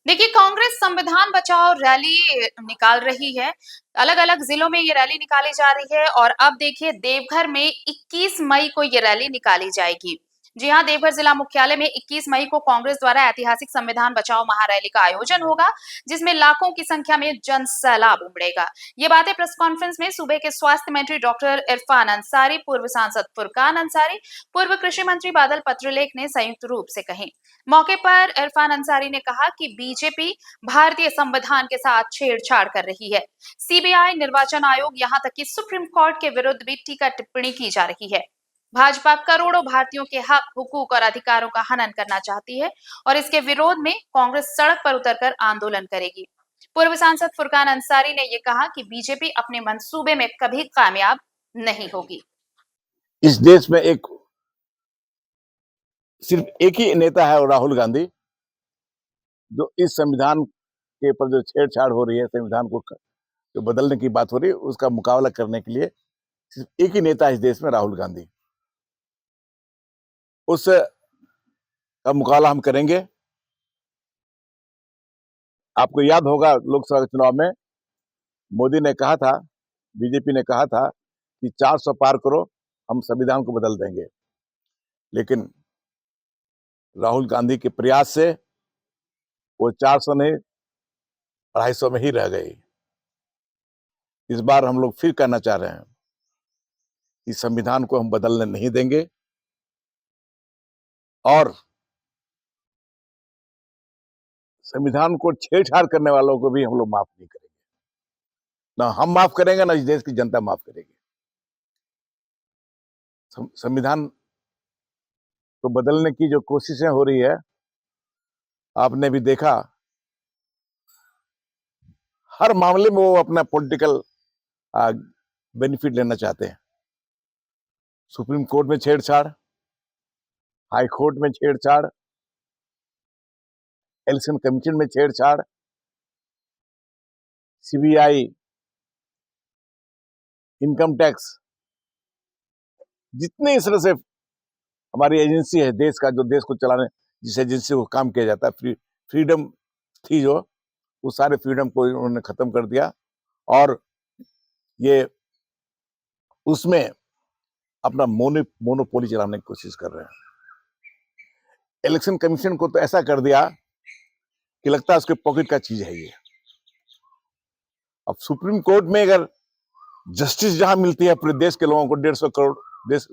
देखिए, कांग्रेस संविधान बचाओ रैली निकाल रही है। अलग-अलग जिलों में ये रैली निकाली जा रही है और अब देखिए देवघर में 21 मई को ये रैली निकाली जाएगी। जी हाँ, देवघर जिला मुख्यालय में 21 मई को कांग्रेस द्वारा ऐतिहासिक संविधान बचाओ महारैली का आयोजन होगा, जिसमें लाखों की संख्या में जन सैलाब उमड़ेगा। ये बातें प्रेस कॉन्फ्रेंस में सूबे के स्वास्थ्य मंत्री डॉक्टर इरफान अंसारी, पूर्व सांसद फुरकान अंसारी, पूर्व कृषि मंत्री बादल पत्रलेख ने संयुक्त रूप से कही। मौके पर इरफान अंसारी ने कहा कि बीजेपी भारतीय संविधान के साथ छेड़छाड़ कर रही है। सीबीआई, निर्वाचन आयोग, यहां तक कि सुप्रीम कोर्ट के विरुद्ध भी टीका टिप्पणी की जा रही है। भाजपा करोड़ों भारतीयों के हक, हुकूक और अधिकारों का हनन करना चाहती है और इसके विरोध में कांग्रेस सड़क पर उतरकर आंदोलन करेगी। पूर्व सांसद फुरकान अंसारी ने यह कहा कि बीजेपी अपने मंसूबे में कभी कामयाब नहीं होगी। इस देश में सिर्फ एक ही नेता है, राहुल गांधी, जो इस संविधान के ऊपर जो छेड़छाड़ हो रही है, संविधान को जो बदलने की बात हो रही है, उसका मुकाबला करने के लिए सिर्फ एक ही नेता है इस देश में, राहुल गांधी। उस का मुकाबला हम करेंगे। आपको याद होगा, लोकसभा के चुनाव में मोदी ने कहा था, बीजेपी ने कहा था कि 400 पार करो, हम संविधान को बदल देंगे। लेकिन राहुल गांधी के प्रयास से वो 400 नहीं, 250 में ही रह गई। इस बार हम लोग फिर कहना चाह रहे हैं कि संविधान को हम बदलने नहीं देंगे और संविधान को छेड़छाड़ करने वालों को भी हम लोग माफ नहीं करेंगे। ना हम माफ करेंगे, ना इस देश की जनता माफ करेगी। संविधान को बदलने की जो कोशिशें हो रही है, आपने भी देखा, हर मामले में वो अपना पॉलिटिकल बेनिफिट लेना चाहते हैं। सुप्रीम कोर्ट में छेड़छाड़, हाई कोर्ट में छेड़छाड़, इलेक्शन कमीशन में छेड़छाड़, सीबीआई, इनकम टैक्स, जितने इस तरह से हमारी एजेंसी है देश का, जो देश को चलाने, जिस एजेंसी को काम किया जाता है, फ्रीडम थी जो, उस सारे फ्रीडम को उन्होंने खत्म कर दिया और ये उसमें अपना मोनोपोली चलाने की कोशिश कर रहे हैं। इलेक्शन कमीशन को तो ऐसा कर दिया कि लगता है उसके पॉकेट का चीज है ये। अब सुप्रीम कोर्ट में अगर जस्टिस जहां मिलती है पूरे देश के लोगों को, 150 करोड़ देश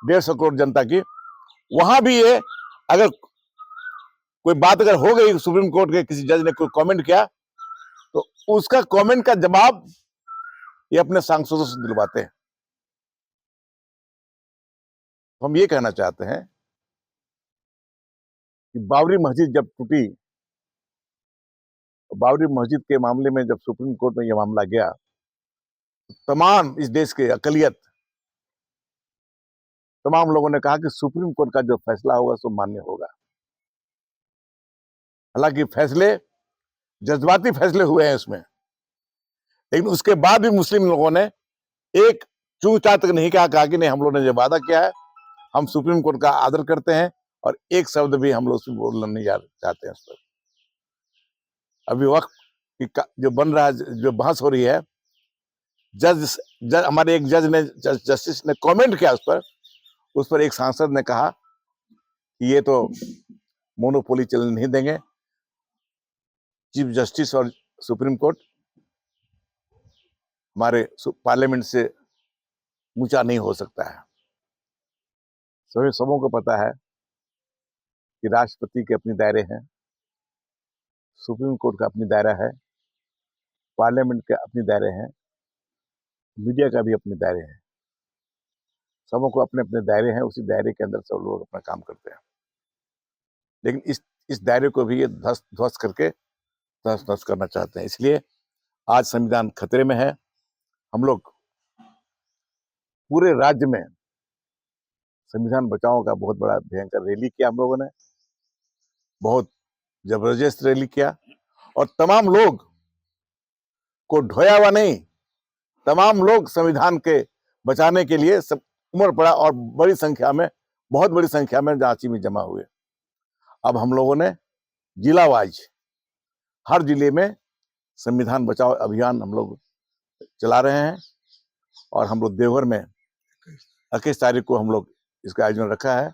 150 करोड़ जनता की, वहां भी ये अगर कोई बात अगर हो गई, सुप्रीम कोर्ट के किसी जज ने कोई कमेंट किया, तो उसका कमेंट का जवाब ये अपने सांसदों से दिलवाते हैं। हम ये कहना चाहते हैं कि बाबरी मस्जिद जब टूटी, बाबरी मस्जिद के मामले में जब सुप्रीम कोर्ट में यह मामला गया, तो तमाम इस देश के अकलियत, तमाम लोगों ने कहा कि सुप्रीम कोर्ट का जो फैसला होगा सो मान्य होगा। हालांकि फैसले जज्बाती फैसले हुए हैं उसमें, लेकिन उसके बाद भी मुस्लिम लोगों ने एक चूं चा तक नहीं कहा कि नहीं, हम लोगों ने जो वादा किया है, हम सुप्रीम कोर्ट का आदर करते हैं और एक शब्द भी हम लोग उसमें बोलना नहीं चाहते हैं उस पर। अभी वक्त जो बन रहा है, जो बहस हो रही है, हमारे एक जज ने, जस्टिस ने कमेंट किया उस पर एक सांसद ने कहा कि ये तो मोनोपोली चलने नहीं देंगे, चीफ जस्टिस और सुप्रीम कोर्ट हमारे पार्लियामेंट से ऊंचा नहीं हो सकता है। सभी सबों को पता है कि राष्ट्रपति के अपने दायरे हैं, सुप्रीम कोर्ट का अपनी दायरा है, पार्लियामेंट के अपने दायरे हैं, मीडिया का भी अपने दायरे हैं। सबों को अपने अपने दायरे हैं, उसी दायरे के अंदर सब लोग अपना काम करते हैं। लेकिन इस दायरे को भी ये ध्वस्त करके ध्वस्त करना चाहते हैं। इसलिए आज संविधान खतरे में है। हम लोग पूरे राज्य में संविधान बचाओ का बहुत बड़ा भयंकर रैली किया, हम लोगों ने बहुत जबरदस्त रैली किया और तमाम लोग को ढोया हुआ नहीं, तमाम लोग संविधान के बचाने के लिए सब उमड़ पड़ा और बड़ी संख्या में, बहुत बड़ी संख्या में रांची में जमा हुए। अब हम लोगों ने जिला वाइज हर जिले में संविधान बचाओ अभियान हम लोग चला रहे हैं। और हम लोग देवघर में 21 तारीख को हम लोग इसका आयोजन रखा है।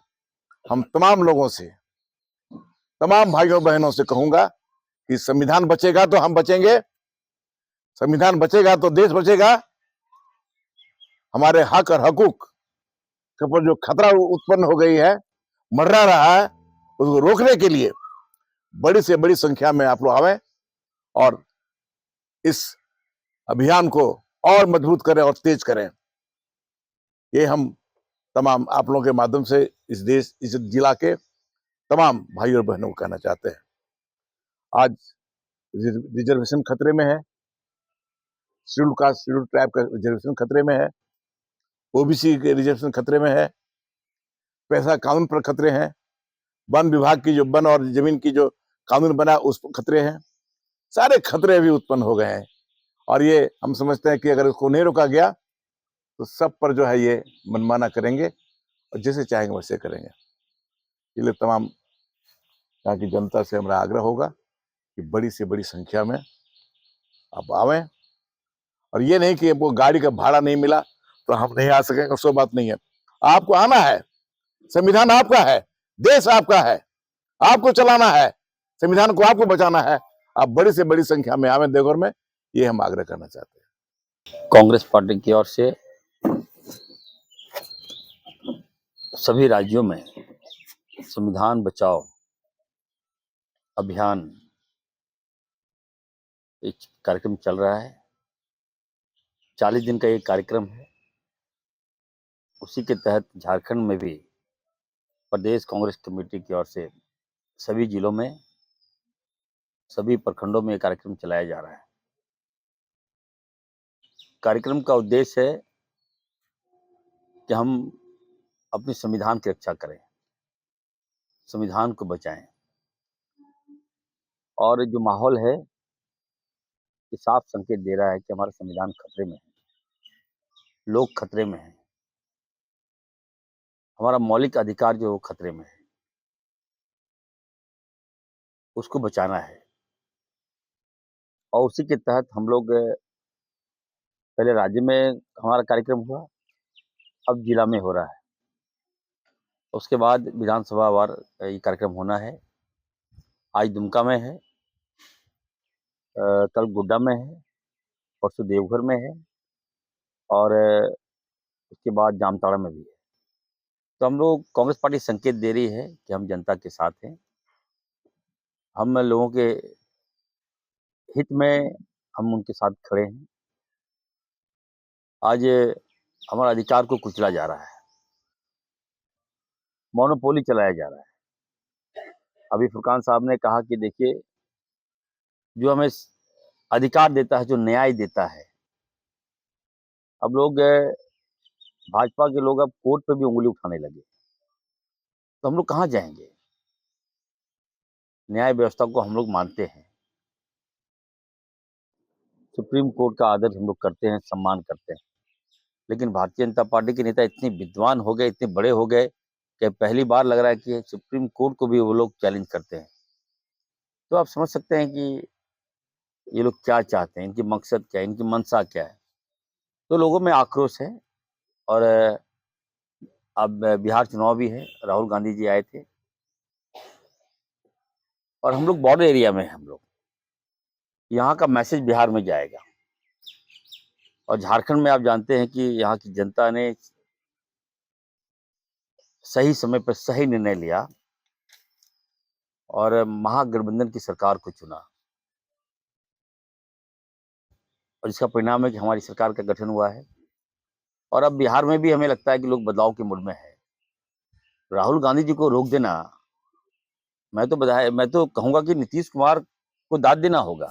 हम तमाम लोगों से, तमाम भाइयों बहनों से कहूंगा कि संविधान बचेगा तो हम बचेंगे, संविधान बचेगा तो देश बचेगा। हमारे हक और हकूक के ऊपर जो खतरा उत्पन्न हो गई है, मंडरा रहा है, उसको रोकने के लिए बड़ी से बड़ी संख्या में आप लोग आवे और इस अभियान को और मजबूत करें और तेज करें। ये हम तमाम आप लोगों के माध्यम से इस जिला के तमाम भाइयों और बहनों को कहना चाहते हैं। आज रिजर्वेशन खतरे में है, शेड्यूल कास्ट शेड्यूल ट्राइब का रिजर्वेशन खतरे में है, ओबीसी के रिजर्वेशन खतरे में है, पैसा कानून पर खतरे हैं, वन विभाग की जो वन और जमीन की जो कानून बना उस पर खतरे हैं। सारे खतरे अभी उत्पन्न हो गए हैं और ये हम समझते हैं कि अगर इसको नहीं रोका गया तो सब पर जो है ये मनमाना करेंगे और जैसे चाहेंगे वैसे करेंगे। इसलिए तमाम यहाँ की जनता से हमारा आग्रह होगा कि बड़ी से बड़ी संख्या में आप आवें। और ये नहीं कि वो गाड़ी का भाड़ा नहीं मिला तो हम नहीं आ सकेंगे, सो बात नहीं है। आपको आना है, संविधान आपका है, देश आपका है, आपको चलाना है, संविधान को आपको बचाना है। आप बड़ी से बड़ी संख्या में आवें देवघर में, ये हम आग्रह करना चाहते हैं। कांग्रेस पार्टी की ओर से सभी राज्यों में संविधान बचाओ अभियान एक कार्यक्रम चल रहा है। 40 दिन का ये कार्यक्रम है। उसी के तहत झारखंड में भी प्रदेश कांग्रेस कमेटी की ओर से सभी जिलों में, सभी प्रखंडों में ये कार्यक्रम चलाया जा रहा है। कार्यक्रम का उद्देश्य है कि हम अपने संविधान की रक्षा करें, संविधान को बचाएं। और जो माहौल है ये साफ संकेत दे रहा है कि हमारा संविधान खतरे में है, लोग खतरे में हैं, हमारा मौलिक अधिकार जो खतरे में है, उसको बचाना है। और उसी के तहत हम लोग पहले राज्य में हमारा कार्यक्रम हुआ, अब जिला में हो रहा है। उसके बाद विधानसभा वार ये कार्यक्रम होना है। आज दुमका में है, कल गोड्डा में है, परसों देवघर में है और उसके बाद जामताड़ा में भी है। तो हम लोग कांग्रेस पार्टी संकेत दे रही है कि हम जनता के साथ हैं, हम लोगों के हित में हम उनके साथ खड़े हैं। आज हमारा अधिकार को कुचला जा रहा है, मोनोपोली चलाया जा रहा है। अभी फुरकान साहब ने कहा कि देखिए, जो हमें अधिकार देता है, जो न्याय देता है, अब लोग भाजपा के लोग अब कोर्ट पे भी उंगली उठाने लगे, तो हम लोग कहाँ जाएंगे? न्याय व्यवस्था को हम लोग मानते हैं, सुप्रीम कोर्ट का आदर हम लोग करते हैं, सम्मान करते हैं। लेकिन भारतीय जनता पार्टी के नेता इतने विद्वान हो गए, इतने बड़े हो गए कि पहली बार लग रहा है कि सुप्रीम कोर्ट को भी वो लोग चैलेंज करते हैं। तो आप समझ सकते हैं कि ये लोग क्या चाहते हैं, इनकी मकसद क्या है, इनकी मंशा क्या है। तो लोगों में आक्रोश है। और अब बिहार चुनाव भी है, राहुल गांधी जी आए थे और हम लोग बॉर्डर एरिया में हैं। हम लोग यहाँ का मैसेज बिहार में जाएगा और झारखंड में आप जानते हैं कि यहाँ की जनता ने सही समय पर सही निर्णय लिया और महागठबंधन की सरकार को चुना और इसका परिणाम है कि हमारी सरकार का गठन हुआ है। और अब बिहार में भी हमें लगता है कि लोग बदलाव के मूड में है। राहुल गांधी जी को रोक देना, मैं तो कहूंगा कि नीतीश कुमार को दाद देना होगा।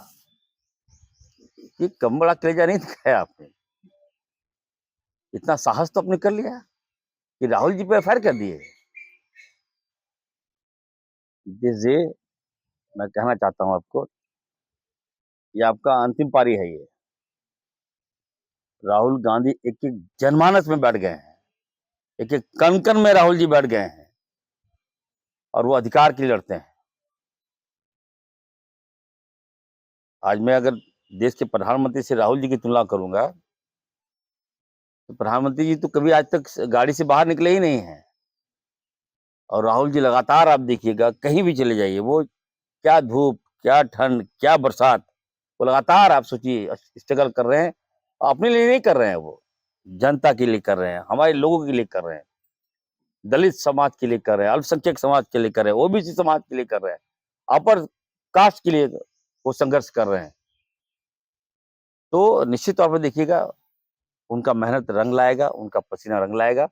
ये कम बड़ा कलेजा नहीं दिखाया आपने, इतना साहस तो आपने कर लिया कि राहुल जी पे एफआईआर कर दिए। ये मैं कहना चाहता हूं आपको, ये आपका अंतिम पारी है। ये राहुल गांधी एक एक जनमानस में बैठ गए हैं, एक एक कण कण में राहुल जी बैठ गए हैं और वो अधिकार के लिए लड़ते हैं। आज मैं अगर देश के प्रधानमंत्री से राहुल जी की तुलना करूंगा, तो प्रधानमंत्री जी तो कभी आज तक गाड़ी से बाहर निकले ही नहीं हैं, और राहुल जी लगातार आप देखिएगा कहीं भी चले जाइए, वो क्या धूप, क्या ठंड, क्या बरसात, वो लगातार आप सोचिए स्ट्रगल कर रहे हैं। अपने लिए नहीं कर रहे हैं, वो जनता के लिए कर रहे हैं, हमारे लोगों के लिए कर रहे हैं, दलित समाज के लिए कर रहे हैं, अल्पसंख्यक समाज के लिए कर रहे हैं, ओबीसी समाज के लिए कर रहे हैं, अपर कास्ट के लिए वो संघर्ष कर रहे हैं। तो निश्चित तौर पर देखिएगा उनका मेहनत रंग लाएगा, उनका पसीना रंग लाएगा,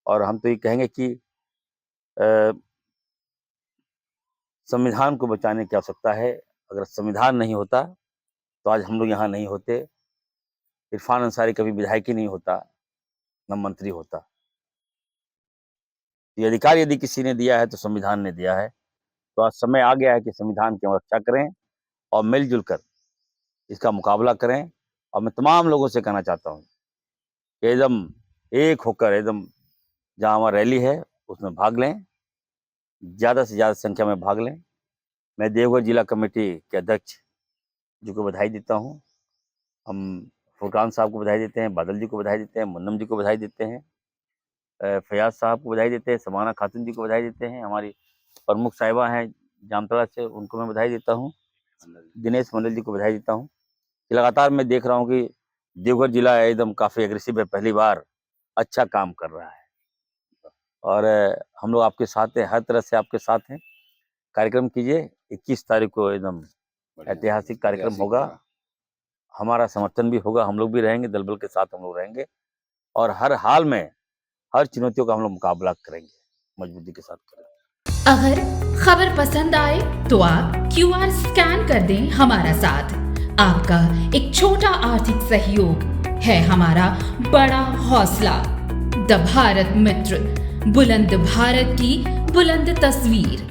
और हम तो ये कहेंगे कि संविधान को बचाने की आवश्यकता है। अगर संविधान नहीं होता तो आज हम लोग यहाँ नहीं होते, इरफान अंसारी कभी विधायक ही नहीं होता, न मंत्री होता। ये अधिकार यदि किसी ने दिया है तो संविधान ने दिया है। तो आज समय आ गया है कि संविधान की हम रक्षा करें और मिलजुल कर इसका मुकाबला करें। और मैं तमाम लोगों से कहना चाहता हूँ कि एकदम एक होकर, एकदम जहाँ हमारा रैली है उसमें भाग लें, ज़्यादा से ज़्यादा संख्या में भाग लें। मैं देवघर जिला कमेटी के अध्यक्ष जी को बधाई देता हूँ। हम फुरकान साहब को बधाई देते हैं, बादल जी को बधाई देते हैं, मुन्नम जी को बधाई देते हैं, फयाज साहब को बधाई देते हैं, समाना खातून जी को बधाई देते हैं, हमारी प्रमुख साहिबा हैं जामतड़ा से, उनको मैं बधाई देता हूँ, दिनेश मंडल जी को बधाई देता हूँ। लगातार मैं देख रहा हूँ कि देवघर जिला एकदम काफ़ी एग्रेसिव है, पहली बार अच्छा काम कर रहा है, और हम लोग आपके साथ हैं, हर तरह से आपके साथ हैं। कार्यक्रम कीजिए, 21 तारीख को एकदम ऐतिहासिक कार्यक्रम होगा, हमारा समर्थन भी होगा, हम लोग भी रहेंगे, दल बल के साथ हम लोग रहेंगे, और हर हाल में हर चुनौतियों का हम लोग मुकाबला करेंगे, मजबूती के साथ करेंगे। अगर खबर पसंद आए तो आप QR स्कैन कर दें हमारा साथ। आपका एक छोटा आर्थिक सहयोग है हमारा बड़ा हौसला। द भारत मित्र, बुलंद भारत की बुलंद तस्वीर।